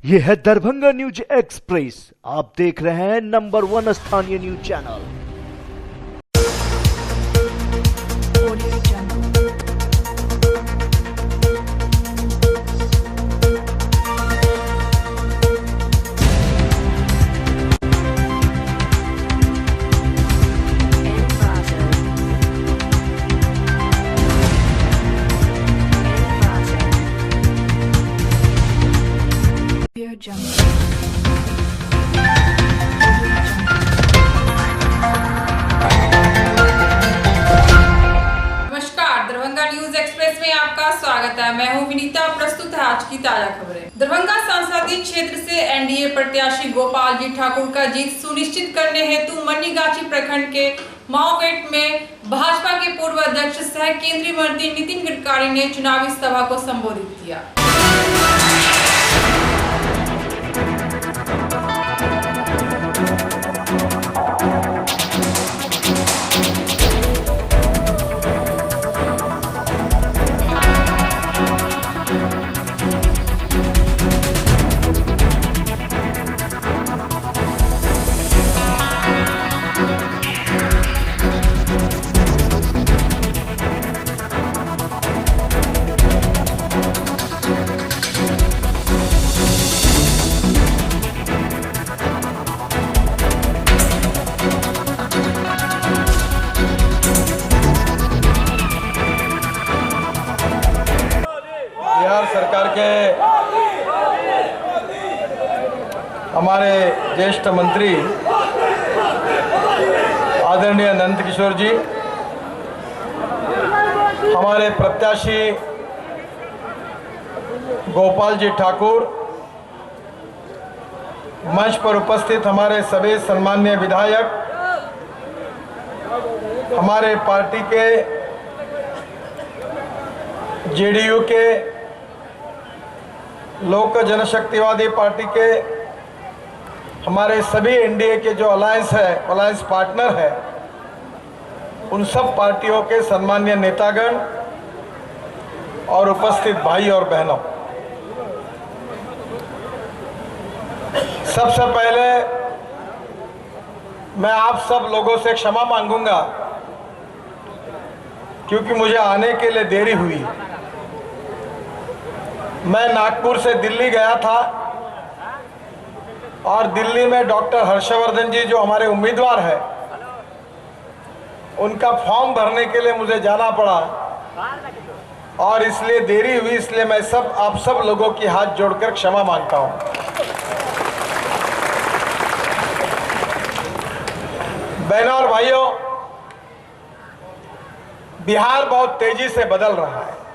ये है Darbhanga news express. आप देख रहे हैं नंबर 1 स्थानीय न्यूज चैनल। नमस्कार, दरभंगा न्यूज एक्सप्रेस में आपका स्वागत है। मैं हूं विनीता। प्रस्तुत है आज की ताजा खबरें। दरभंगा संसदीय क्षेत्र से एनडीए प्रत्याशी गोपाल जी ठाकुर का जीत सुनिश्चित करने हेतु मन्नीगाछी प्रखंड के माओगेट में भाजपा के पूर्व अध्यक्ष सह केंद्रीय मंत्री नितिन गडकरी ने चुनावी सभा को संबोधित किया। बिहार सरकार के हमारे ज्येष्ठ मंत्री आदरणीय नंद किशोर जी, हमारे प्रत्याशी गोपाल जी ठाकुर, मंच पर उपस्थित हमारे सभी सम्माननीय विधायक, हमारे पार्टी के जेडीयू के, लोक जनशक्तिवादी पार्टी के, हमारे सभी एनडीए के जो अलायंस पार्टनर है, उन सब पार्टियों के सम्माननीय नेतागण और उपस्थित भाई और बहनों, सबसे पहले मैं आप सब लोगों से क्षमा मांगूंगा क्योंकि मुझे आने के लिए देरी हुई। मैं नागपुर से दिल्ली गया था और दिल्ली में डॉक्टर हर्षवर्धन जी जो हमारे उम्मीदवार हैं, उनका फॉर्म भरने के लिए मुझे जाना पड़ा और इसलिए देरी हुई। इसलिए मैं आप सब लोगों की हाथ जोड़कर क्षमा मांगता हूं। बहनों और भाइयों, बिहार बहुत तेजी से बदल रहा है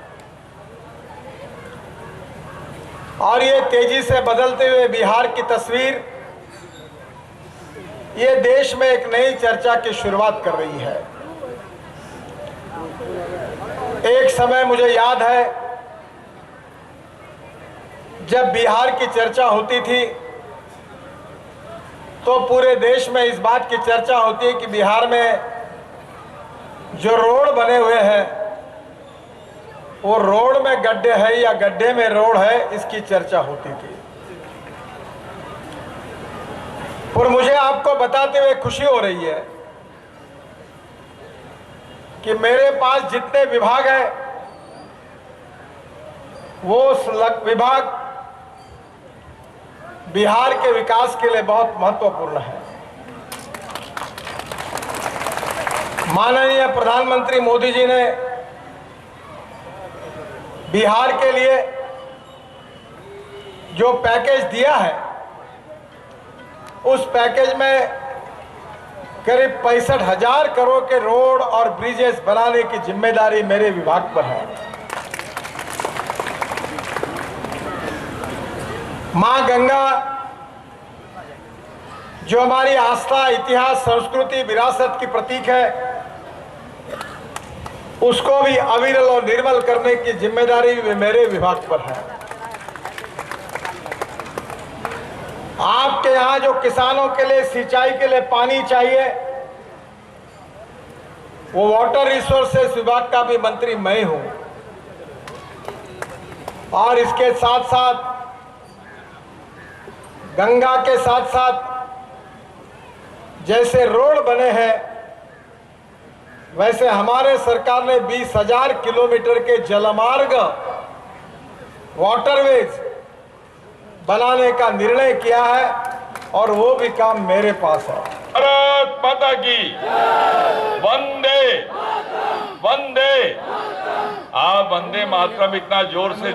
और ये तेजी से बदलते हुए बिहार की तस्वीर ये देश में एक नई चर्चा की शुरुआत कर रही है। एक समय मुझे याद है जब बिहार की चर्चा होती थी तो पूरे देश में इस बात की चर्चा होती है कि बिहार में जो रोड बने हुए हैं वो रोड में गड्ढे है या गड्ढे में रोड है, इसकी चर्चा होती थी। और मुझे आपको बताते हुए खुशी हो रही है कि मेरे पास जितने विभाग हैं वो विभाग बिहार के विकास के लिए बहुत महत्वपूर्ण है। माननीय प्रधानमंत्री मोदी जी ने बिहार के लिए जो पैकेज दिया है, उस पैकेज में करीब 65,000 करोड़ के रोड और ब्रिजेस बनाने की जिम्मेदारी मेरे विभाग पर है। मां गंगा जो हमारी आस्था, इतिहास, संस्कृति, विरासत की प्रतीक है, उसको भी अविरल और निर्मल करने की जिम्मेदारी भी मेरे विभाग पर है। आपके यहाँ जो किसानों के लिए सिंचाई के लिए पानी चाहिए, वो वाटर रिसोर्सेस विभाग का भी मंत्री मैं हूं। और इसके साथ साथ गंगा के साथ साथ जैसे रोड बने हैं, वैसे हमारे सरकार ने 20,000 किलोमीटर के जलमार्ग वाटरवेज बनाने का निर्णय किया है और वो भी काम मेरे पास है। भारत माता की वंदे वंदे। आप वंदे मातरम इतना जोर से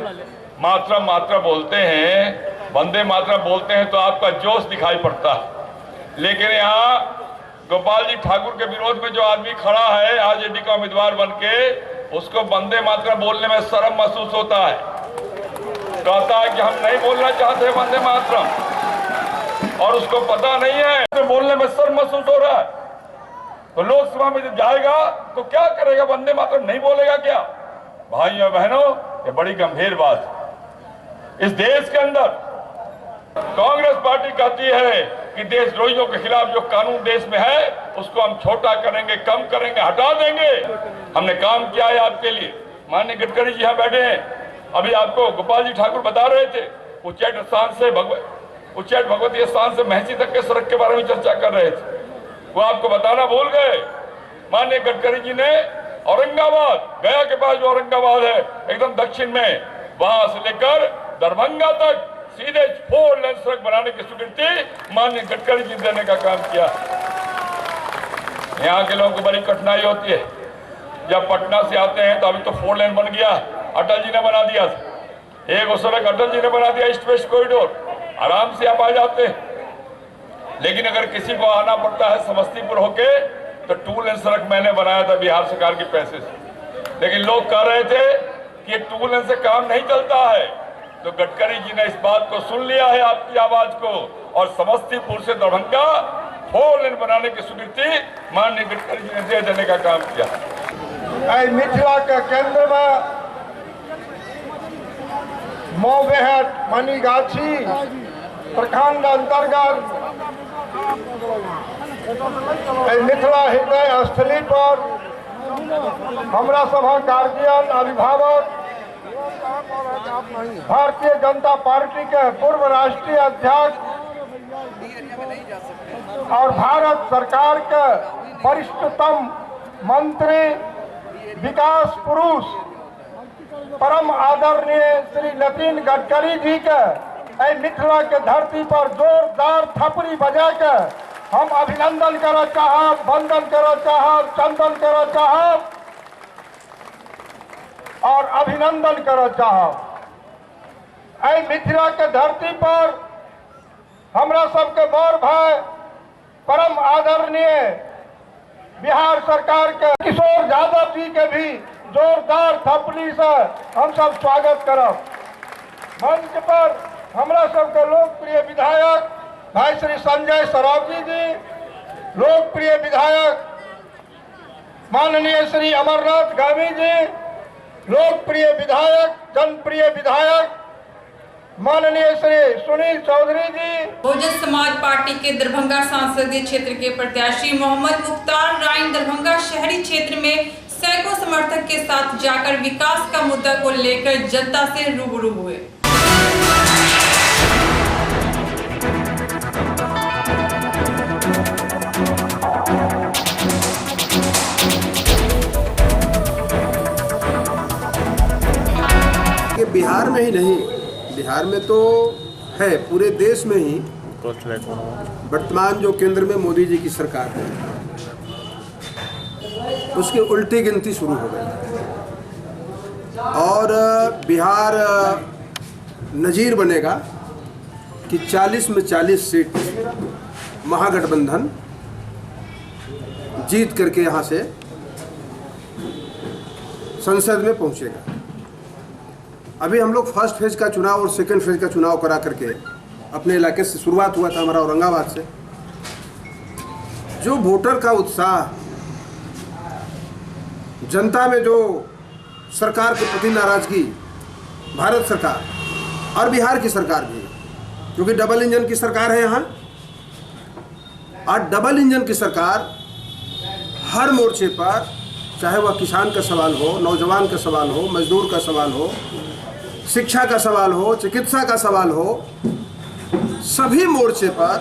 मात्रा बोलते हैं, वंदे मातरम बोलते हैं तो आपका जोश दिखाई पड़ता है, लेकिन यहाँ गोपाल जी ठाकुर के विरोध में जो आदमी खड़ा है आरजेडी का उम्मीदवार बनके, उसको वंदे मातरम बोलने में शर्म महसूस होता है। कहता है कि हम नहीं बोलना चाहते वंदे मातरम, और उसको पता नहीं है तो बोलने में शर्म महसूस हो रहा है। तो लोकसभा में जब जाएगा तो क्या करेगा? वंदे मातरम नहीं बोलेगा क्या? भाइयों बहनों, ये बड़ी गंभीर बात है। इस देश के अंदर कांग्रेस पार्टी कहती है कि देशद्रोहियों के खिलाफ जो कानून देश में है उसको हम छोटा करेंगे, कम करेंगे, हटा देंगे। हमने काम किया है आपके लिए। माननीय गडकरी जी यहाँ बैठे हैं, अभी आपको गोपाल जी ठाकुर बता रहे थे उच्चैठ भगवती स्थान से महसी तक के सड़क के बारे में चर्चा कर रहे थे, वो आपको बताना भूल गए। माननीय गडकरी जी ने औरंगाबाद, गया के पास जो औरंगाबाद है एकदम दक्षिण में, वहां से लेकर दरभंगा तक सीधे 4 लेन सड़क बनाने की स्वीकृति माननीय गडकरी जी देने का काम किया। यहाँ के लोगों को बड़ी कठिनाई होती है, जब पटना से आते हैं तो अभी तो 4 लेन बन गया, अटल जी ने बना दिया। एक सड़क अटल जी ने बना दिया, ईस्ट वेस्ट कॉरिडोर, आराम से आप आ जाते हैं। लेकिन अगर किसी को आना पड़ता है समस्तीपुर होके तो 2 लेन सड़क मैंने बनाया था बिहार सरकार के पैसे से, लेकिन लोग कह रहे थे कि 2 लेन से काम नहीं चलता है। तो गडकरी जी ने इस बात को सुन लिया है, आपकी आवाज को, और समस्तीपुर से दरभंगा 4 लेन बनाने की स्वीकृति माननीय गडकरी जी ने दे देने का काम किया। मिथिला के केंद्र में मोबेहट मनीगाछी प्रखंड अंतर्गत मिथिला हृदय स्थली पर हमरा सभा गार्जियन, अभिभावक, भारतीय जनता पार्टी के पूर्व राष्ट्रीय अध्यक्ष और भारत सरकार के वरिष्ठतम मंत्री, विकास पुरुष, परम आदरणीय श्री नितिन गडकरी जी के मिथिला के धरती पर जोरदार थपड़ी बजा के हम अभिनंदन करना चाहब, वंदन करना चाहब, चंदन करना चाहब और अभिनंदन करना चाहब। मिथिला के धरती पर हमरा सबके बड़ भाई परम आदरणीय बिहार सरकार के किशोर यादव जी के भी जोरदार थपड़ी से हम सब स्वागत करब। मंच पर हमरा सबके लोकप्रिय विधायक भाई श्री संजय सरावगी जी, लोकप्रिय विधायक माननीय श्री अमरनाथ गामी जी, लोकप्रिय विधायक, जनप्रिय विधायक माननीय श्री सुनील चौधरी जी, बहुजन समाज पार्टी के दरभंगा संसदीय क्षेत्र के प्रत्याशी मोहम्मद मुख्तार राइन दरभंगा शहरी क्षेत्र में सैकड़ों समर्थक के साथ जाकर विकास का मुद्दा को लेकर जनता से रूबरू हुए। बिहार में ही नहीं, बिहार में तो है, पूरे देश में ही वर्तमान जो केंद्र में मोदी जी की सरकार है उसकी उल्टी गिनती शुरू हो गई और बिहार नजीर बनेगा कि 40 में 40 सीट महागठबंधन जीत करके यहाँ से संसद में पहुँचेगा। अभी हम लोग फर्स्ट फेज का चुनाव और सेकंड फेज का चुनाव करा करके अपने इलाके से शुरुआत हुआ था हमारा औरंगाबाद से। जो वोटर का उत्साह, जनता में जो सरकार के प्रति नाराजगी, भारत सरकार और बिहार की सरकार भी, क्योंकि डबल इंजन की सरकार है यहाँ, और डबल इंजन की सरकार हर मोर्चे पर, चाहे वह किसान का सवाल हो, नौजवान का सवाल हो, मजदूर का सवाल हो, शिक्षा का सवाल हो, चिकित्सा का सवाल हो, सभी मोर्चे पर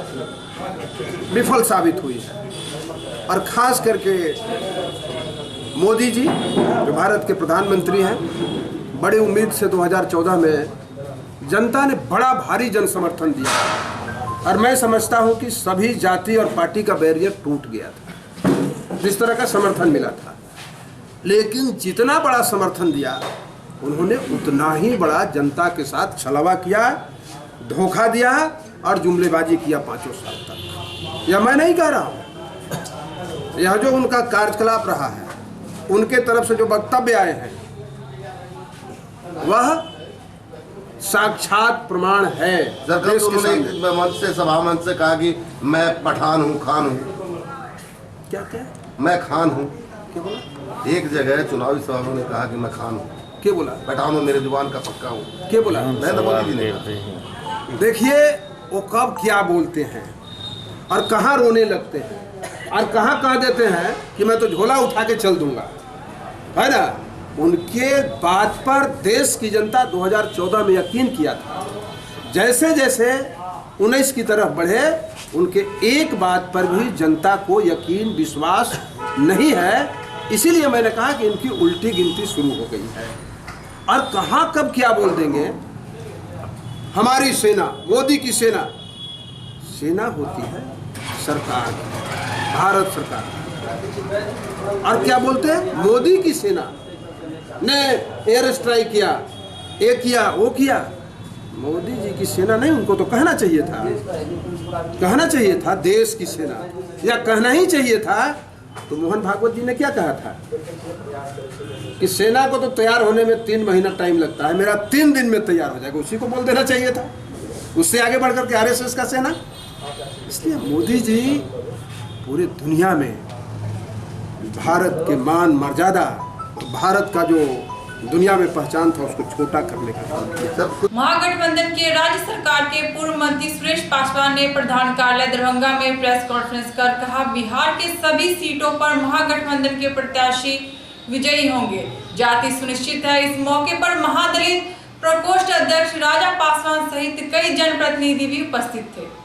विफल साबित हुई है। और खास करके मोदी जी जो भारत के प्रधानमंत्री हैं, बड़ी उम्मीद से 2014 में जनता ने बड़ा भारी जन समर्थन दिया और मैं समझता हूं कि सभी जाति और पार्टी का बैरियर टूट गया था जिस तरह का समर्थन मिला था। लेकिन जितना बड़ा समर्थन दिया उन्होंने उतना ही बड़ा जनता के साथ छलावा किया, धोखा दिया और जुमलेबाजी किया 5 साल तक। यह मैं नहीं कह रहा हूं, यह जो उनका कार्यकलाप रहा है, उनके तरफ से जो वक्तव्य आए हैं वह साक्षात प्रमाण है। जब देश के उन्होंने सामने मंच से सभा मंच से कहा कि मैं पठान हूँ, खान हूँ, क्या क्या मैं खान हूँ। क्या बोला? एक जगह चुनावी सभा में उन्होंने कहा कि मैं खान हूँ, क्या बोला? पठान हूँ, मेरे जुबान का पक्का हूँ। क्या बोला? नरेंद्र मोदी जी ने। देखिए वो कब क्या बोलते हैं और कहाँ रोने लगते हैं और कहाँ कह देते हैं कि मैं तो झोला उठा के चल दूंगा, है ना। उनके बात पर देश की जनता 2014 में यकीन किया था। जैसे जैसे 19 की तरफ बढ़े, उनके एक बात पर भी जनता को यकीन विश्वास नहीं है। इसीलिए मैंने कहा कि इनकी उल्टी गिनती शुरू हो गई है। और कहाँ कब क्या बोल देंगे। हमारी सेना, मोदी की सेना, सेना होती है सरकार, भारत सरकार। और क्या बोलते हैं? मोदी की सेना ने एयर स्ट्राइक किया, ये किया, वो किया। मोदी जी की सेना नहीं, उनको तो कहना चाहिए था, कहना चाहिए था देश की सेना, या कहना ही चाहिए था। तो मोहन भागवत जी ने क्या कहा था कि सेना को तो तैयार होने में 3 महीना टाइम लगता है, मेरा 3 दिन में तैयार हो जाएगा। उसी को बोल देना चाहिए था, उससे आगे बढ़कर के आरएसएस का सेना। इसलिए मोदी जी पूरी दुनिया में भारत के मान मर्यादा, भारत का जो दुनिया में पहचान था, उसको छोटा करने का काम किया। महागठबंधन के राज्य सरकार के पूर्व मंत्री सुरेश पासवान ने प्रधान कार्यालय दरभंगा में प्रेस कॉन्फ्रेंस कर कहा, बिहार के सभी सीटों पर महागठबंधन के प्रत्याशी विजयी होंगे, जाति सुनिश्चित है। इस मौके पर महादलित प्रकोष्ठ अध्यक्ष राजा पासवान सहित कई जनप्रतिनिधि भी उपस्थित थे।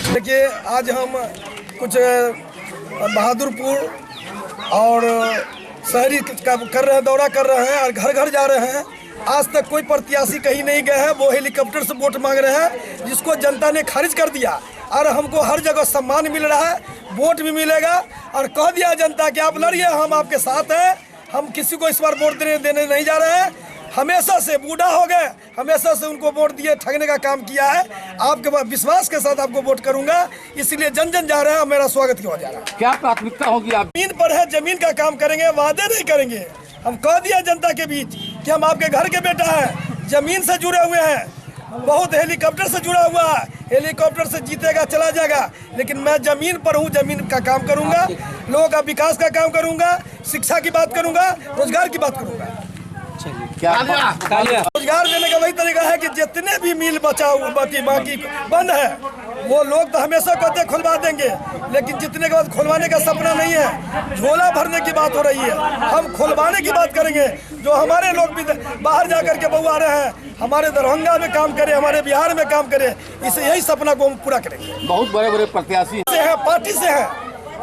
देखिए, आज हम कुछ बहादुरपुर और शहरी का कर रहे हैं, दौरा कर रहे हैं और घर घर जा रहे हैं। आज तक कोई प्रत्याशी कहीं नहीं गए हैं, वो हेलीकॉप्टर से वोट मांग रहे हैं, जिसको जनता ने खारिज कर दिया। और हमको हर जगह सम्मान मिल रहा है, वोट भी मिलेगा। और कह दिया जनता कि आप लड़िए, हम आपके साथ हैं, हम किसी को इस बार वोट देने नहीं जा रहे हैं। हमेशा से बूढ़ा हो गए, हमेशा से उनको वोट दिए, ठगने का काम किया है। आपके विश्वास के साथ आपको वोट करूंगा, इसलिए जन जन जा रहे हैं और मेरा स्वागत किया जा रहा है। क्या प्राथमिकता होगी? आप जमीन पर है, जमीन का काम करेंगे, वादे नहीं करेंगे। हम कह दिया जनता के बीच कि हम आपके घर के बेटा हैं, जमीन से जुड़े हुए हैं, बहुत हेलीकॉप्टर से जुड़ा हुआ है, हेलीकॉप्टर से जीतेगा चला जाएगा, लेकिन मैं जमीन पर हूँ, जमीन का काम करूंगा, लोगों का विकास का काम करूंगा, शिक्षा की बात करूंगा, रोजगार की बात करूंगा। रोजगार देने का वही तरीका है कि जितने भी मिल बचाओ बाकी बंद है, वो लोग तो हमेशा कहते खुलवा देंगे, लेकिन जितने के बाद खुलवाने का सपना नहीं है, झोला भरने की बात हो रही है। हम खुलवाने की बात करेंगे। जो हमारे लोग भी बाहर जाकर के बहु आ रहे हैं, हमारे दरभंगा में काम करे, हमारे बिहार में काम करे, इसे यही सपना को हम पूरा करेंगे। बहुत बड़े बड़े प्रत्याशी से है, पार्टी से है,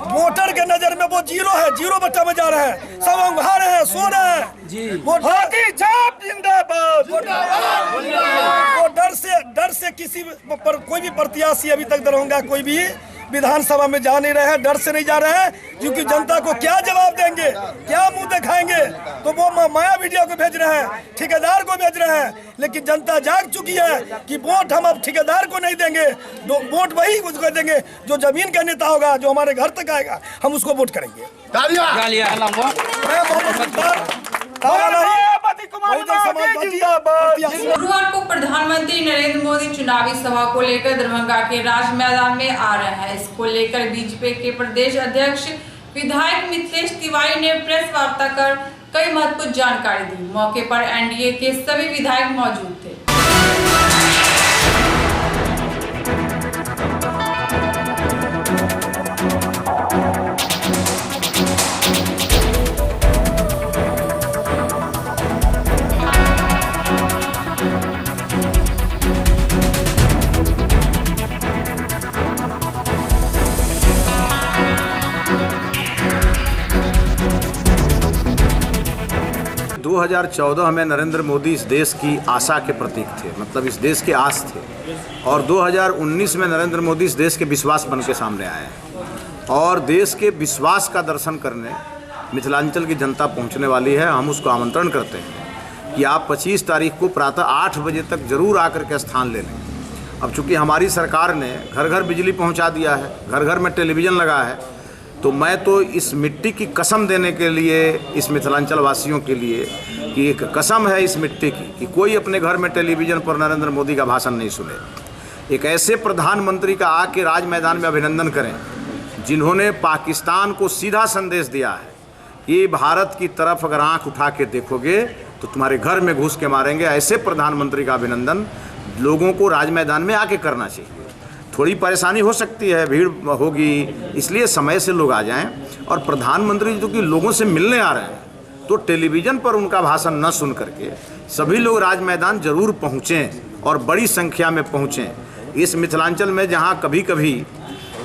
वोटर के नजर में वो जीरो है, जीरो बट्टा में जा रहे हैं, सब अंघा रहे हैं, सो रहे हैं। वो डर से किसी पर कोई भी प्रत्याशी अभी तक दरभंगा कोई भी विधानसभा में जा नहीं रहे हैं, डर से नहीं जा रहे हैं, क्योंकि जनता को क्या जवाब देंगे, क्या मुंह दिखाएंगे। तो वो माया वीडियो को भेज रहे हैं, ठेकेदार को भेज रहे हैं, लेकिन जनता जाग चुकी है कि वोट हम अब ठेकेदार को नहीं देंगे, वोट वही उसको देंगे जो जमीन का नेता होगा, जो हमारे घर तक आएगा, हम उसको वोट करेंगे। बहुजन समाजवादी प्रत्याशी। गुरुवार को प्रधानमंत्री नरेंद्र मोदी चुनावी सभा को लेकर दरभंगा के राज मैदान में आ रहे हैं। इसको लेकर बीजेपी के प्रदेश अध्यक्ष विधायक मिथिलेश तिवारी ने प्रेस वार्ता कर कई महत्वपूर्ण जानकारी दी। मौके पर एनडीए के सभी विधायक मौजूद थे। 2014 में नरेंद्र मोदी इस देश की आशा के प्रतीक थे, मतलब इस देश के आस थे, और 2019 में नरेंद्र मोदी इस देश के विश्वास बन के सामने आए हैं और देश के विश्वास का दर्शन करने मिथिलांचल की जनता पहुंचने वाली है। हम उसको आमंत्रण करते हैं कि आप 25 तारीख को प्रातः 8 बजे तक जरूर आकर के स्थान ले लें। अब चूँकि हमारी सरकार ने घर घर बिजली पहुंचा दिया है, घर घर में टेलीविज़न लगा है, तो मैं तो इस मिट्टी की कसम देने के लिए, इस मिथिलांचल वासियों के लिए, कि एक कसम है इस मिट्टी की कि कोई अपने घर में टेलीविज़न पर नरेंद्र मोदी का भाषण नहीं सुने। एक ऐसे प्रधानमंत्री का आके राज मैदान में अभिनंदन करें जिन्होंने पाकिस्तान को सीधा संदेश दिया है कि भारत की तरफ अगर आंख उठा के देखोगे तो तुम्हारे घर में घुस के मारेंगे। ऐसे प्रधानमंत्री का अभिनंदन लोगों को राज मैदान में आके करना चाहिए। थोड़ी परेशानी हो सकती है, भीड़ होगी, इसलिए समय से लोग आ जाएं। और प्रधानमंत्री जो कि लोगों से मिलने आ रहे हैं तो टेलीविज़न पर उनका भाषण न सुन करके सभी लोग राज मैदान जरूर पहुँचें और बड़ी संख्या में पहुँचें। इस मिथिलांचल में जहाँ कभी कभी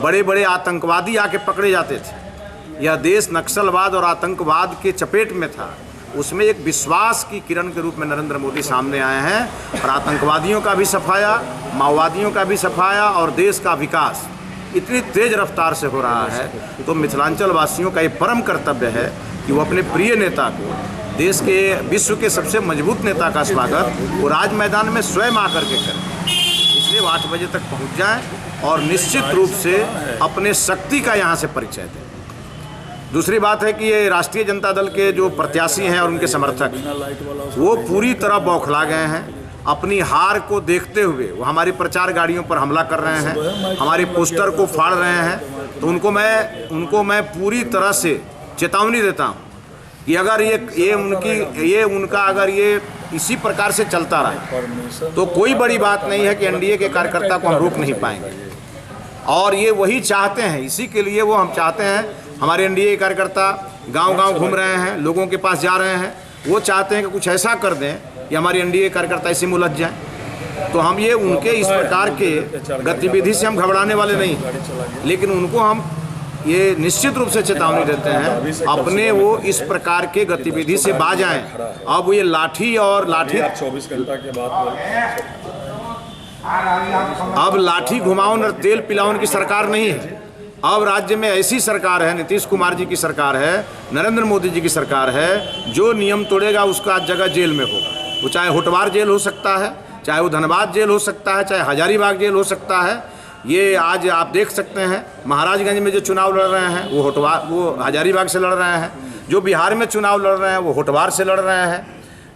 बड़े बड़े आतंकवादी आके पकड़े जाते थे, यह देश नक्सलवाद और आतंकवाद के चपेट में था, उसमें एक विश्वास की किरण के रूप में नरेंद्र मोदी सामने आए हैं और आतंकवादियों का भी सफाया, माओवादियों का भी सफाया और देश का विकास इतनी तेज रफ्तार से हो रहा है। तो मिथिलांचल वासियों का ये परम कर्तव्य है कि वो अपने प्रिय नेता को, देश के विश्व के सबसे मजबूत नेता का स्वागत वो राज मैदान में स्वयं आकर के करें। इसलिए वो 8 बजे तक पहुँच जाएँ और निश्चित रूप से अपने शक्ति का यहाँ से परिचय दें। दूसरी बात है कि ये राष्ट्रीय जनता दल के जो प्रत्याशी हैं और उनके समर्थक, वो पूरी तरह बौखला गए हैं। अपनी हार को देखते हुए वो हमारी प्रचार गाड़ियों पर हमला कर रहे हैं, हमारे पोस्टर को फाड़ रहे हैं। तो उनको मैं पूरी तरह से चेतावनी देता हूँ कि अगर ये उनका अगर ये इसी प्रकार से चलता रहा तो कोई बड़ी बात नहीं है कि एनडीए के कार्यकर्ता को हम रोक नहीं पाएंगे। और ये वही चाहते हैं, इसी के लिए वो हम चाहते हैं। हमारे एनडीए कार्यकर्ता गांव-गांव घूम रहे हैं, लोगों के पास जा रहे हैं, वो चाहते हैं कि कुछ ऐसा कर दें कि हमारे एनडीए कार्यकर्ता इसी में उलझ जाएं। तो हम ये उनके इस प्रकार के गतिविधि से हम घबराने वाले नहीं, लेकिन उनको हम ये निश्चित रूप से चेतावनी देते हैं अपने वो इस प्रकार के गतिविधि से बाज आएं। अब ये लाठी 24 घंटा के बाद अब लाठी घुमाओ और तेल पिलाओ की सरकार नहीं है। अब राज्य में ऐसी सरकार है, नीतीश कुमार जी की सरकार है, नरेंद्र मोदी जी की सरकार है। जो नियम तोड़ेगा उसका जगह जेल में होगा। वो चाहे होटवार जेल हो सकता है, चाहे वो धनबाद जेल हो सकता है, चाहे हजारीबाग जेल हो सकता है। ये आज आप देख सकते हैं महाराजगंज में जो चुनाव लड़ रहे हैं वो हजारीबाग से लड़ रहे हैं, जो बिहार में चुनाव लड़ रहे हैं वो होटवार से लड़ रहे हैं,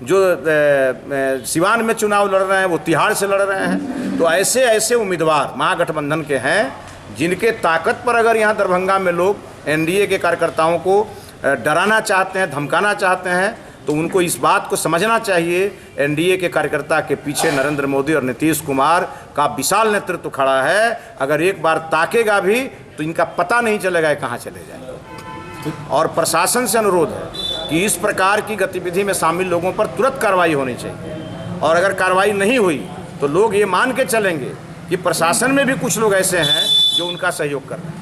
जो सिवान में चुनाव लड़ रहे हैं वो तिहाड़ से लड़ रहे हैं। तो ऐसे ऐसे उम्मीदवार महागठबंधन के हैं जिनके ताकत पर अगर यहाँ दरभंगा में लोग एनडीए के कार्यकर्ताओं को डराना चाहते हैं, धमकाना चाहते हैं, तो उनको इस बात को समझना चाहिए एनडीए के कार्यकर्ता के पीछे नरेंद्र मोदी और नीतीश कुमार का विशाल नेतृत्व खड़ा है। अगर एक बार ताकेगा भी तो इनका पता नहीं चलेगा कहाँ चले जाएंगे। और प्रशासन से अनुरोध है कि इस प्रकार की गतिविधि में शामिल लोगों पर तुरंत कार्रवाई होनी चाहिए। और अगर कार्रवाई नहीं हुई तो लोग ये मान के चलेंगे कि प्रशासन में भी कुछ लोग ऐसे हैं जो उनका सहयोग कर रहे हैं।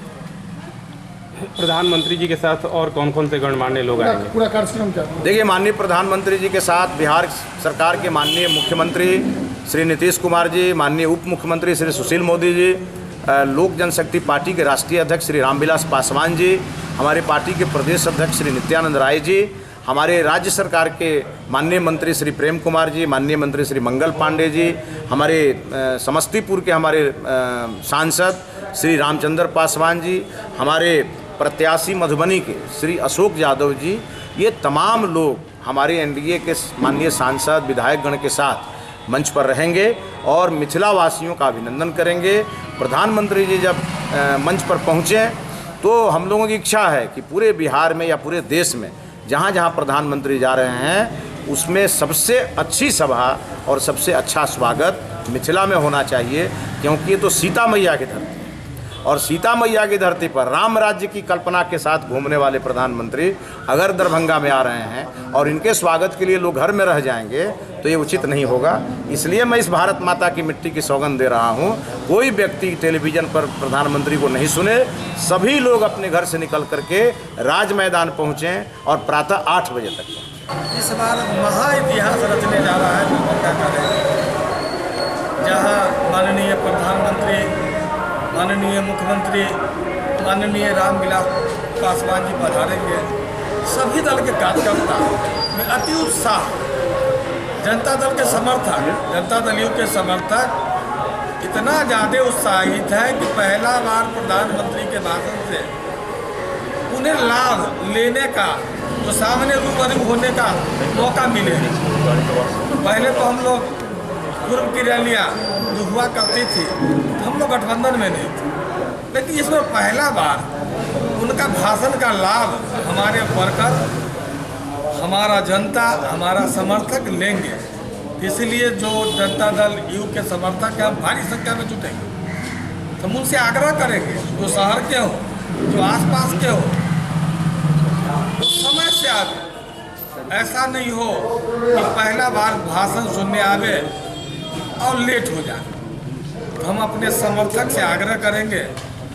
प्रधानमंत्री जी के साथ और कौन कौन से गणमान्य लोग आएंगे? पूरा कार्यक्रम क्या? देखिए, माननीय प्रधानमंत्री जी के साथ बिहार सरकार के माननीय मुख्यमंत्री श्री नीतीश कुमार जी, माननीय उप मुख्यमंत्री श्री सुशील मोदी जी, लोक जनशक्ति पार्टी के राष्ट्रीय अध्यक्ष श्री रामविलास पासवान जी, हमारे पार्टी के प्रदेश अध्यक्ष श्री नित्यानंद राय जी, हमारे राज्य सरकार के माननीय मंत्री श्री प्रेम कुमार जी, माननीय मंत्री श्री मंगल पांडे जी, हमारे समस्तीपुर के हमारे सांसद श्री रामचंद्र पासवान जी, हमारे प्रत्याशी मधुबनी के श्री अशोक यादव जी, ये तमाम लोग हमारे एनडीए के माननीय सांसद विधायकगण के साथ मंच पर रहेंगे और मिथिला वासियों का अभिनंदन करेंगे। प्रधानमंत्री जी जब मंच पर पहुँचें तो हम लोगों की इच्छा है कि पूरे बिहार में या पूरे देश में जहाँ जहाँ प्रधानमंत्री जा रहे हैं उसमें सबसे अच्छी सभा और सबसे अच्छा स्वागत मिथिला में होना चाहिए, क्योंकि ये तो सीता मैया की धरती है और सीता मैया की धरती पर राम राज्य की कल्पना के साथ घूमने वाले प्रधानमंत्री अगर दरभंगा में आ रहे हैं और इनके स्वागत के लिए लोग घर में रह जाएंगे तो ये उचित नहीं होगा। इसलिए मैं इस भारत माता की मिट्टी की सौगंध दे रहा हूँ, कोई व्यक्ति टेलीविज़न पर प्रधानमंत्री को नहीं सुने, सभी लोग अपने घर से निकल करके राज मैदान पहुँचें और प्रातः 8 बजे तक। इस बार महा इतिहास रचने जा रहा है दरभंगा का, जहाँ माननीय प्रधानमंत्री, माननीय मुख्यमंत्री, माननीय रामविलास पासवान जी पधारेंगे। सभी दल के कार्यकर्ता में अति उत्साह, जनता दल के समर्थक, जनता दलियों के समर्थक इतना ज़्यादा उत्साहित है कि पहला बार प्रधानमंत्री के भाषण से उन्हें लाभ लेने का, तो सामने रूबरू होने का मौका मिले। पहले तो हम लोग पूर्व की रैलियाँ जो हुआ करती थी तो हम लोग गठबंधन में नहीं थे, लेकिन इसमें पहला बार उनका भाषण का लाभ हमारे वर्कर, हमारा जनता, हमारा समर्थक लेंगे। इसलिए जो जनता दल यू के समर्थक हैं भारी संख्या में जुटेंगे। तो हम उनसे आग्रह करेंगे जो शहर के हो, जो आसपास के हो, समय से आवे। ऐसा नहीं हो कि पहला बार भाषण सुनने आवे और लेट हो जाए। तो हम अपने समर्थक से आग्रह करेंगे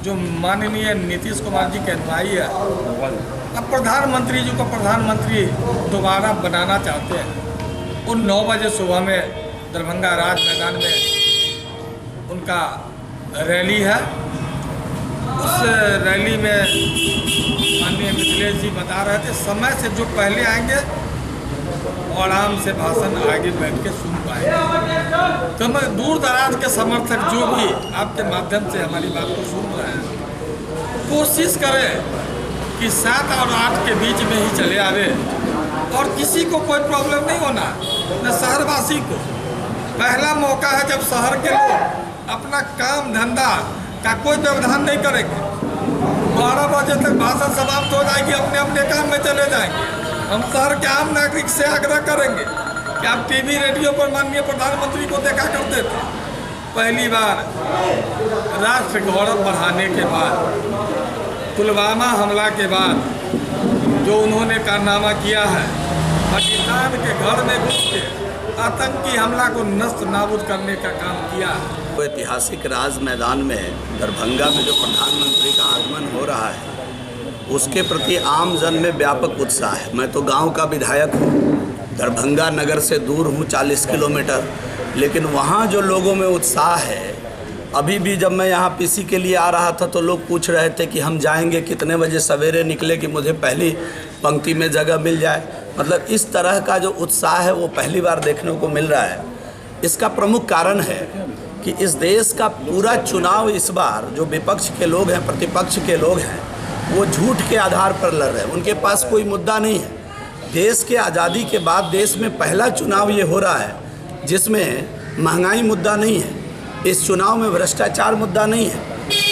जो माननीय नीतीश कुमार जी के अनुयायी है, अब प्रधानमंत्री जी को प्रधानमंत्री दोबारा बनाना चाहते हैं, उन 9 बजे सुबह में दरभंगा राज मैदान में उनका रैली है। उस रैली में माननीय मिथिलेश जी बता रहे थे समय से जो पहले आएंगे और आराम से भाषण आगे बैठ के सुन पाएंगे। तो मैं दूर दराज के समर्थक जो भी आपके माध्यम से हमारी बात को सुन रहे हैं, कोशिश करें कि 7 और 8 के बीच में ही चले आवे और किसी को कोई प्रॉब्लम नहीं होना, न शहरवासी को। पहला मौका है जब शहर के लोग अपना काम धंधा का कोई व्यवधान नहीं करेंगे। 12 बजे तक भाषण समाप्त हो जाएगी, अपने अपने काम में चले जाएंगे। हम शहर के आम नागरिक से आग्रह करेंगे कि आप टीवी रेडियो पर माननीय प्रधानमंत्री को देखा करते थे। पहली बार राष्ट्र गौरव बढ़ाने के बाद, पुलवामा हमला के बाद जो उन्होंने कारनामा किया है, पाकिस्तान के घर में घुस के आतंकी हमला को नष्ट नाबूद करने का काम किया है। तो ऐतिहासिक राज मैदान में दरभंगा में जो प्रधानमंत्री का आगमन हो रहा है उसके प्रति आम जन में व्यापक उत्साह है। मैं तो गांव का विधायक हूँ, दरभंगा नगर से दूर हूँ 40 किलोमीटर, लेकिन वहाँ जो लोगों में उत्साह है, अभी भी जब मैं यहाँ पीसी के लिए आ रहा था तो लोग पूछ रहे थे कि हम जाएंगे कितने बजे, सवेरे निकले कि मुझे पहली पंक्ति में जगह मिल जाए। मतलब इस तरह का जो उत्साह है वो पहली बार देखने को मिल रहा है। इसका प्रमुख कारण है कि इस देश का पूरा चुनाव इस बार जो विपक्ष के लोग हैं, प्रतिपक्ष के लोग हैं, वो झूठ के आधार पर लड़ रहे हैं। उनके पास कोई मुद्दा नहीं है। देश के आज़ादी के बाद देश में पहला चुनाव ये हो रहा है जिसमें महंगाई मुद्दा नहीं है, इस चुनाव में भ्रष्टाचार मुद्दा नहीं है,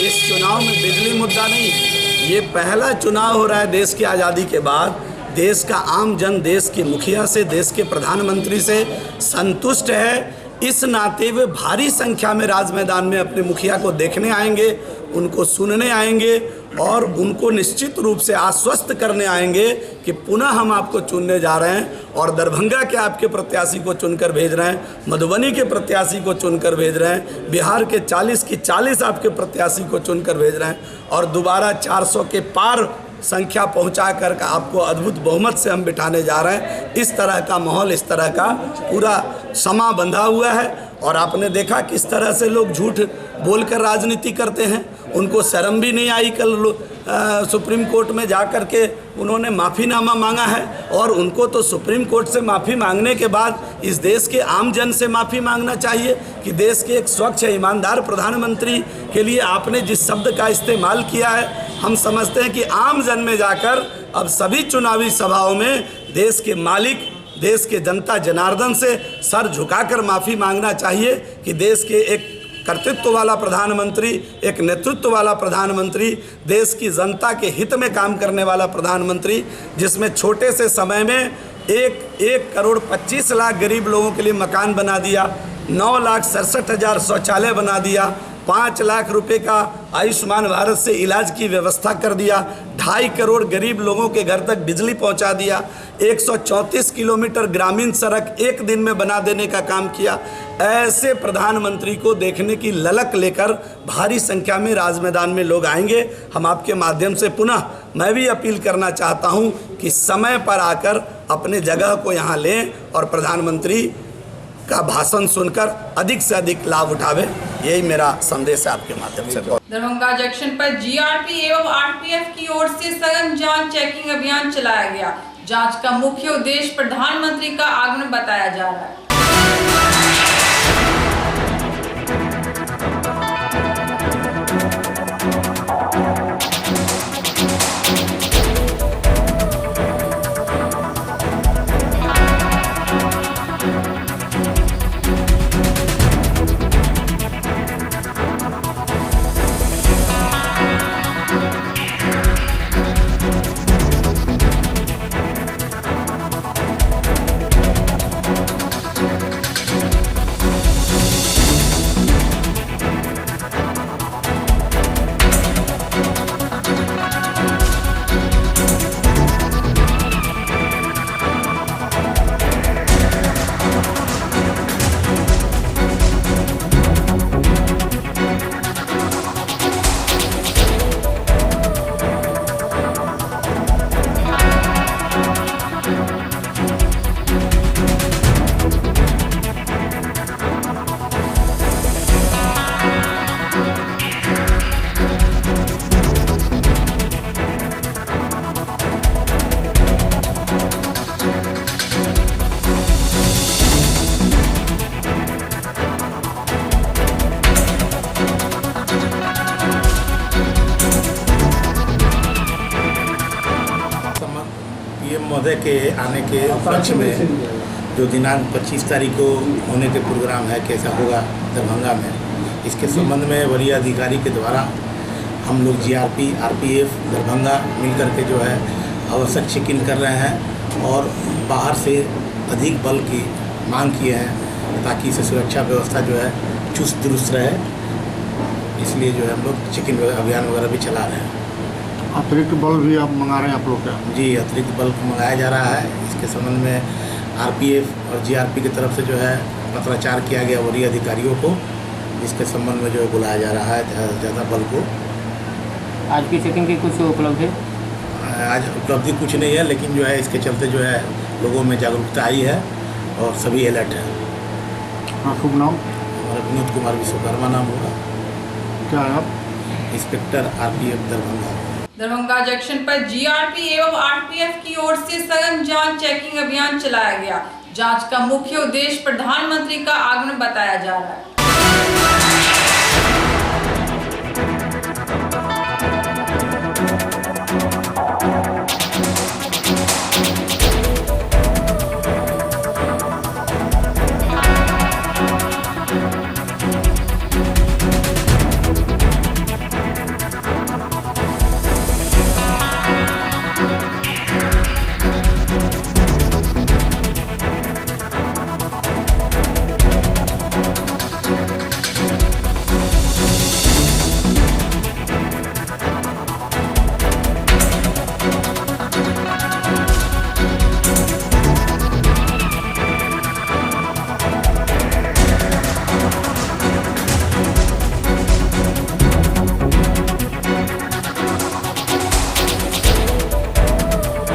इस चुनाव में बिजली मुद्दा नहीं है। ये पहला चुनाव हो रहा है देश की आज़ादी के बाद। देश का आम जन देश के मुखिया से, देश के प्रधानमंत्री से संतुष्ट है। इस नाते वे भारी संख्या में राज मैदान में अपने मुखिया को देखने आएंगे, उनको सुनने आएंगे और उनको निश्चित रूप से आश्वस्त करने आएंगे कि पुनः हम आपको चुनने जा रहे हैं और दरभंगा के आपके प्रत्याशी को चुनकर भेज रहे हैं, मधुबनी के प्रत्याशी को चुनकर भेज रहे हैं, बिहार के 40 की 40 आपके प्रत्याशी को चुनकर भेज रहे हैं और दोबारा 400 के पार संख्या पहुंचा कर आपको अद्भुत बहुमत से हम बिठाने जा रहे हैं। इस तरह का माहौल, इस तरह का पूरा समा बंधा हुआ है और आपने देखा किस तरह से लोग झूठ बोलकर राजनीति करते हैं। उनको शर्म भी नहीं आई। कल सुप्रीम कोर्ट में जा कर के उन्होंने माफ़ीनामा मांगा है और उनको तो सुप्रीम कोर्ट से माफ़ी मांगने के बाद इस देश के आम जन से माफ़ी मांगना चाहिए कि देश के एक स्वच्छ ईमानदार प्रधानमंत्री के लिए आपने जिस शब्द का इस्तेमाल किया है, हम समझते हैं कि आम जन में जाकर अब सभी चुनावी सभाओं में देश के मालिक, देश के जनता जनार्दन से सर झुकाकर माफ़ी मांगना चाहिए कि देश के एक कर्तृत्व वाला प्रधानमंत्री, एक नेतृत्व वाला प्रधानमंत्री, देश की जनता के हित में काम करने वाला प्रधानमंत्री, जिसमें छोटे से समय में 1,25,00,000 गरीब लोगों के लिए मकान बना दिया, 9,67,000 शौचालय बना दिया, 5 लाख रुपए का आयुष्मान भारत से इलाज की व्यवस्था कर दिया, 2.5 करोड़ गरीब लोगों के घर तक बिजली पहुंचा दिया, 134 किलोमीटर ग्रामीण सड़क एक दिन में बना देने का काम किया। ऐसे प्रधानमंत्री को देखने की ललक लेकर भारी संख्या में राज मैदान में लोग आएंगे। हम आपके माध्यम से पुनः मैं भी अपील करना चाहता हूं कि समय पर आकर अपने जगह को यहां लें और प्रधानमंत्री का भाषण सुनकर अधिक से अधिक लाभ उठावे। यही मेरा संदेश है आपके माध्यम से। दरभंगा जंक्शन पर जीआरपी एवं आरपीएफ की ओर से सघन जांच चेकिंग अभियान चलाया गया। जांच का मुख्य उद्देश्य प्रधानमंत्री का आगमन बताया जा रहा है। पीएम महोदय के आने के उपलक्ष्य में जो दिनांक 25 तारीख को होने के प्रोग्राम है, कैसा होगा दरभंगा में, इसके संबंध में वरीय अधिकारी के द्वारा हम लोग जीआरपी, आरपीएफ दरभंगा मिलकर के जो है आवश्यक चेक इन कर रहे हैं और बाहर से अधिक बल की मांग किए हैं ताकि इससे सुरक्षा व्यवस्था जो है चुस्त दुरुस्त रहे। इसलिए जो है हम लोग चेक इन अभियान वगैरह भी चला रहे हैं। अतिरिक्त बल भी आप मंगा रहे हैं आप लोग क्या? जी, अतिरिक्त बल मंगाया जा रहा है। इसके संबंध में आरपीएफ और जीआरपी की तरफ से जो है पत्राचार किया गया वरीय अधिकारियों को, इसके संबंध में जो है बुलाया जा रहा है ज़्यादा से ज़्यादा बल को। आज की चेकिंग की कुछ उपलब्धि? आज उपलब्धि कुछ नहीं है, लेकिन जो है इसके चलते जो है लोगों में जागरूकता आई है और सभी अलर्ट हैं। हाँ, शुभ नाम? हमारा विनोद कुमार विश्वकर्मा नाम होगा। क्या है आप? Inspector RPF Darbhanga. Darbhanga junction पर जीआरपी एवं आरपीएफ की ओर से सघन जांच चेकिंग अभियान चलाया गया। जांच का मुख्य उद्देश्य प्रधानमंत्री का आगमन बताया जा रहा है।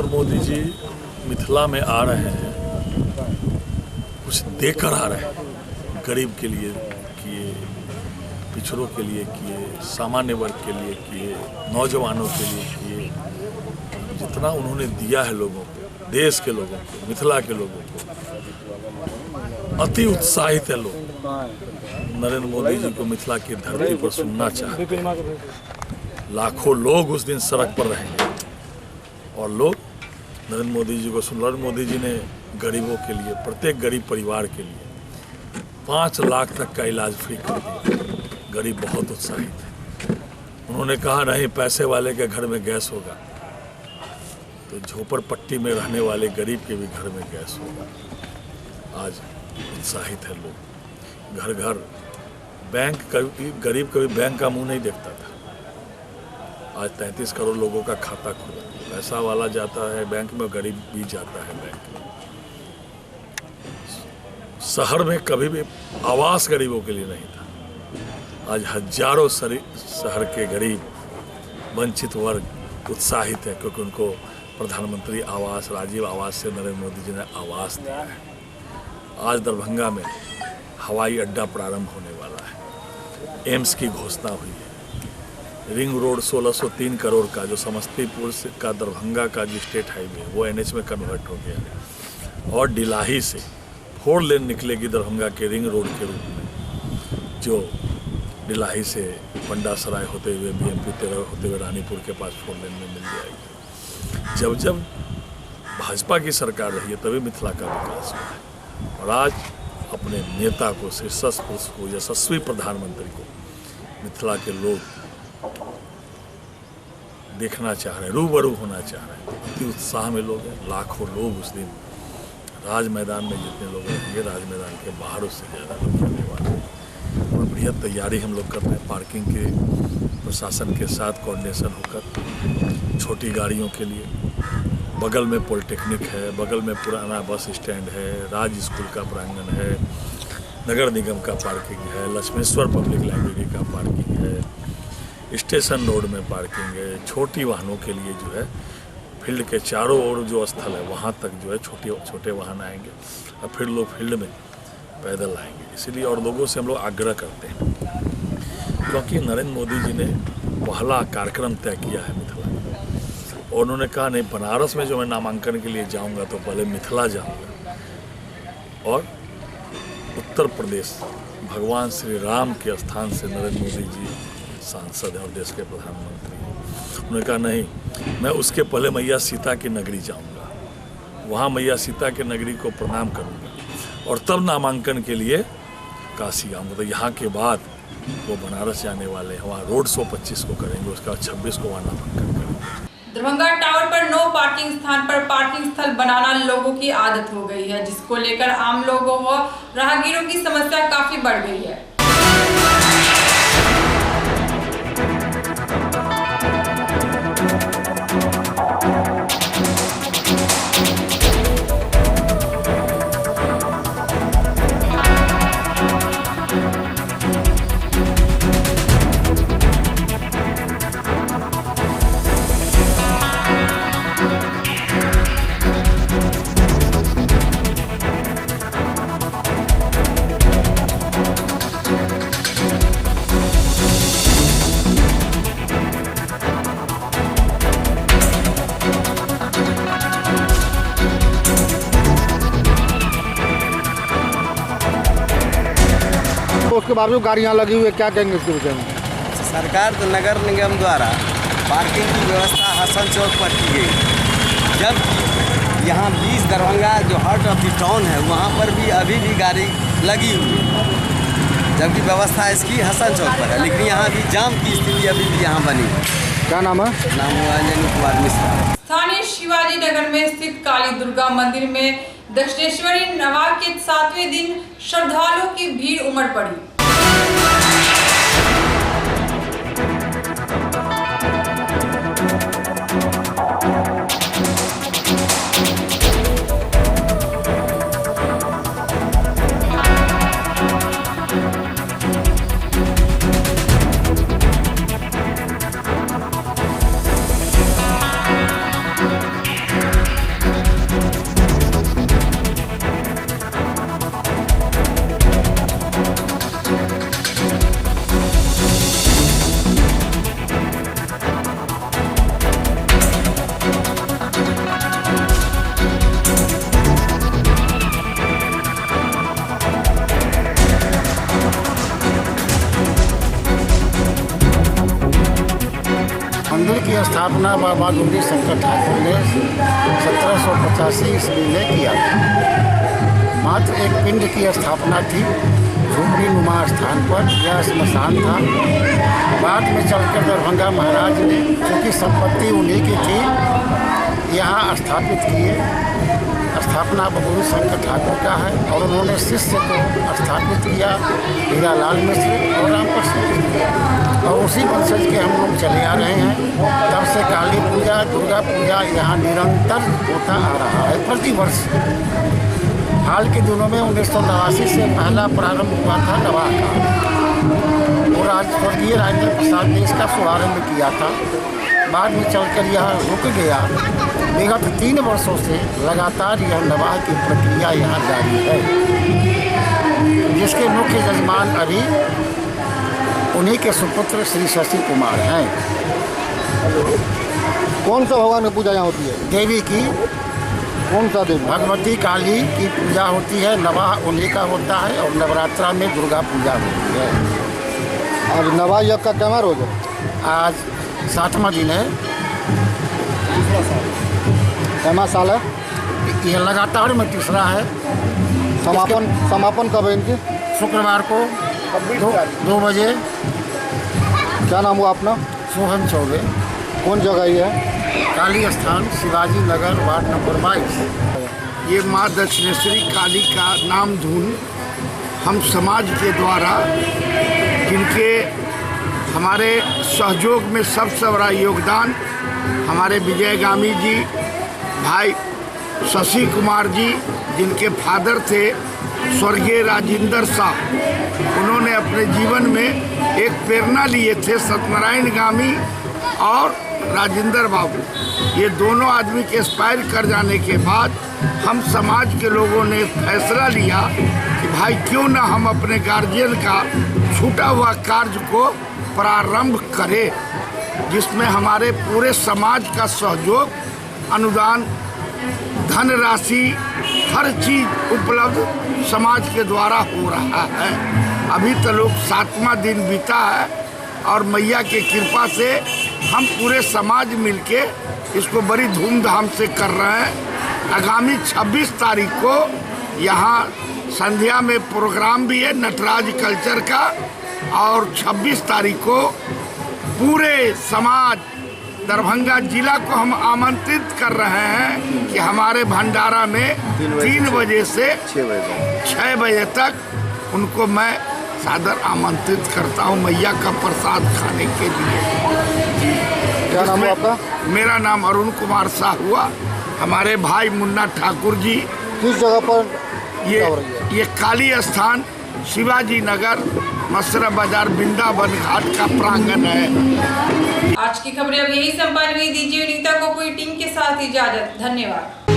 मोदी जी मिथिला में आ रहे हैं, कुछ देकर आ रहे हैं। गरीब के लिए किए, पिछड़ों के लिए किए, सामान्य वर्ग के लिए किए, नौजवानों के लिए किए। जितना उन्होंने दिया है लोगों को, देश के लोगों को, मिथिला के लोगों को, अति उत्साहित है लोग। नरेंद्र मोदी जी को मिथिला की धरती पर सुनना चाहते हैं। लाखों लोग उस दिन सड़क पर रहेंगे और लोग नरेंद्र मोदी जी को सुन। नरेंद्र मोदी जी ने गरीबों के लिए, प्रत्येक गरीब परिवार के लिए 5 लाख तक का इलाज फ्री कर दिया। गरीब बहुत उत्साहित है। उन्होंने कहा नहीं पैसे वाले के घर में गैस होगा तो झोपड़पट्टी में रहने वाले गरीब के भी घर में गैस होगा। आज उत्साहित है लोग, घर घर। बैंक कभी गरीब कभी बैंक का मुंह नहीं देखता था, आज 33 करोड़ लोगों का खाता खुला। पैसा वाला जाता है बैंक में, गरीब भी जाता है बैंक में। शहर में कभी भी आवास गरीबों के लिए नहीं था, आज हजारों शहर के गरीब वंचित वर्ग उत्साहित है क्योंकि उनको प्रधानमंत्री आवास, राजीव आवास से नरेंद्र मोदी जी ने आवास दिया है। आज दरभंगा में हवाई अड्डा प्रारंभ होने वाला है, एम्स की घोषणा हुई है, रिंग रोड 1603 करोड़ का जो समस्तीपुर से का दरभंगा का जो स्टेट हाईवे वो NH में कन्वर्ट हो गया है, और डिलाही से 4 लेन निकलेगी दरभंगा के रिंग रोड के रूप में, जो डिलाही से पंडासराय होते हुए BMP 13 होते हुए रानीपुर के पास 4 लेन में मिल जाएगी। जब जब भाजपा की सरकार रही है तभी मिथिला का विकास हुआ है, और आज अपने नेता को, शीर्षस्थ पुरुष को, यशस्वी प्रधानमंत्री को मिथिला के लोग देखना चाह रहे हैं, रूबरू होना चाह रहे हैं। अति उत्साह में लोग हैं, लाखों लोग उस दिन राज मैदान में जितने लोग रहेंगे, राज मैदान के बाहर उससे ज़्यादा लोग रहने वाले हैं। और बृहद तैयारी हम लोग कर रहे हैं पार्किंग के प्रशासन के साथ कोऑर्डिनेशन होकर, छोटी गाड़ियों के लिए। बगल में पॉलिटेक्निक है, बगल में पुराना बस स्टैंड है, राज स्कूल का प्रांगण है, नगर निगम का पार्किंग है, लक्ष्मेश्वर पब्लिक लाइब्रेरी का पार्किंग है, स्टेशन रोड में पार्किंग है। छोटी वाहनों के लिए जो है फील्ड के चारों ओर जो स्थल है वहाँ तक जो है छोटे वाहन आएंगे, और फिर लोग फील्ड में पैदल आएंगे। इसीलिए और लोगों से हम लोग आग्रह करते हैं, क्योंकि नरेंद्र मोदी जी ने पहला कार्यक्रम तय किया है मिथिला में, और उन्होंने कहा नहीं, बनारस में जो मैं नामांकन के लिए जाऊंगा तो पहले मिथिला जाऊंगा, और उत्तर प्रदेश भगवान श्री राम के स्थान से नरेंद्र मोदी जी सांसद हैं और देश के प्रधानमंत्री हैं। उन्होंने कहा नहीं, मैं उसके पहले मैया सीता की नगरी जाऊंगा, वहाँ मैया सीता की नगरी को प्रणाम करूंगा, और तब नामांकन के लिए काशी आऊँगा। तो यहाँ के बाद वो बनारस जाने वाले हैं, वहाँ रोड शो 25 को करेंगे, उसके बाद 26 को वहाँ नामांकन करेंगे। दरभंगा टावर पर नो पार्किंग स्थान पर पार्किंग स्थल बनाना लोगों की आदत हो गई है, जिसको लेकर आम लोगों व राहगीरों की समस्या काफी बढ़ गई है। उसके बावजूद गाड़ियाँ लगी हुई है, क्या कहेंगे इसके विषय में? सरकार तो नगर निगम द्वारा पार्किंग की व्यवस्था हसन चौक पर की गई, जब यहाँ 20 दरभंगा जो हार्ट ऑफ द टाउन है वहाँ पर भी अभी भी गाड़ी लगी हुई है, जबकि व्यवस्था इसकी हसन चौक पर है, लेकिन यहाँ भी जाम की स्थिति अभी भी यहाँ बनी है। क्या नाम है? नाम हुआ अंजनी कुमार मिश्रा। स्थानीय शिवाजी नगर में स्थित काली दुर्गा मंदिर में दक्षिणेश्वरी नवाह के 7वें दिन श्रद्धालुओं की भीड़ उमड़ पड़ी। मंदिर की स्थापना बाबा गौरी शंकर ठाकुर ने 1785 ईस्वी में किया था। मात्र एक पिंड की स्थापना थी, झुमरी नुमा स्थान पर, यह स्मशान था। बाद में चलकर दरभंगा महाराज ने, चूँकि संपत्ति उन्हीं की थी, यहाँ स्थापित किए। स्थापना गौरी शंकर ठाकुर का है और उन्होंने शिष्य को स्थापित किया, हीरालाल मिश्र और रामप्रसाद, और उसी वंशज के हम लोग चले आ रहे हैं। तब से काली पूजा, दुर्गा पूजा यहाँ निरंतर होता आ रहा है प्रतिवर्ष। हाल के दिनों में 1989 से पहला प्रारंभ हुआ था नवाह का, और स्वर्गीय राजेंद्र प्रसाद ने इसका शुभारंभ किया था। बाद में चलकर यह रुक गया। विगत 3 वर्षों से लगातार यह नवाह की प्रक्रिया यहाँ जारी है, जिसके मुख्य यजमान अभी उन्हीं के सुपुत्र श्री शशि कुमार हैं। कौन सा भगवान की पूजा यहाँ होती है? देवी की। कौन सा देवी? भगवती काली की पूजा होती है, नवाह उन्हीं का होता है, और नवरात्रा में दुर्गा पूजा होती है। और नवाह यज्ञ का क्या रोज है? आज 7वां दिन है। कितना साल है? ये लगातार में तीसरा है। समापन कब है इनकी? शुक्रवार को 2 बजे। क्या नाम हुआ अपना? सोहन चौबे। कौन जगह ये है? काली स्थान, शिवाजी नगर, वार्ड नंबर 22। ये माँ दक्षिणेश्वरी काली का नाम धुन हम समाज के द्वारा, जिनके हमारे सहयोग में सबसे बड़ा योगदान हमारे विजयगामी जी, भाई शशि कुमार जी, जिनके फादर थे स्वर्गीय राजेंद्र साहब, उन्होंने अपने जीवन में एक प्रेरणा लिए थे, सत्यनारायण गामी और राजेंद्र बाबू। ये दोनों आदमी के एक्सपायर कर जाने के बाद हम समाज के लोगों ने फैसला लिया कि भाई क्यों ना हम अपने गार्जियन का छूटा हुआ कार्य को प्रारंभ करें, जिसमें हमारे पूरे समाज का सहयोग, अनुदान, धनराशि, हर चीज़ उपलब्ध समाज के द्वारा हो रहा है। अभी तो लोग 7वां दिन बीता है और मैया के कृपा से हम पूरे समाज मिलके इसको बड़ी धूमधाम से कर रहे हैं। आगामी 26 तारीख को यहाँ संध्या में प्रोग्राम भी है नटराज कल्चर का, और 26 तारीख को पूरे समाज दरभंगा जिला को हम आमंत्रित कर रहे हैं कि हमारे भंडारा में 3 बजे से 6 बजे तक उनको मैं सादर आमंत्रित करता हूं मैया का प्रसाद खाने के लिए। क्या नाम है आपका? मेरा नाम अरुण कुमार शाह हुआ। हमारे भाई मुन्ना ठाकुर जी। किस जगह पर ये काली स्थान, शिवाजी नगर, मसरा बाजार, वृंदावन घाट का प्रांगण है। आज की खबरें अब यही संपन्न हुई। दीजिए विनीता को पूरी टीम के साथ इजाजत। धन्यवाद।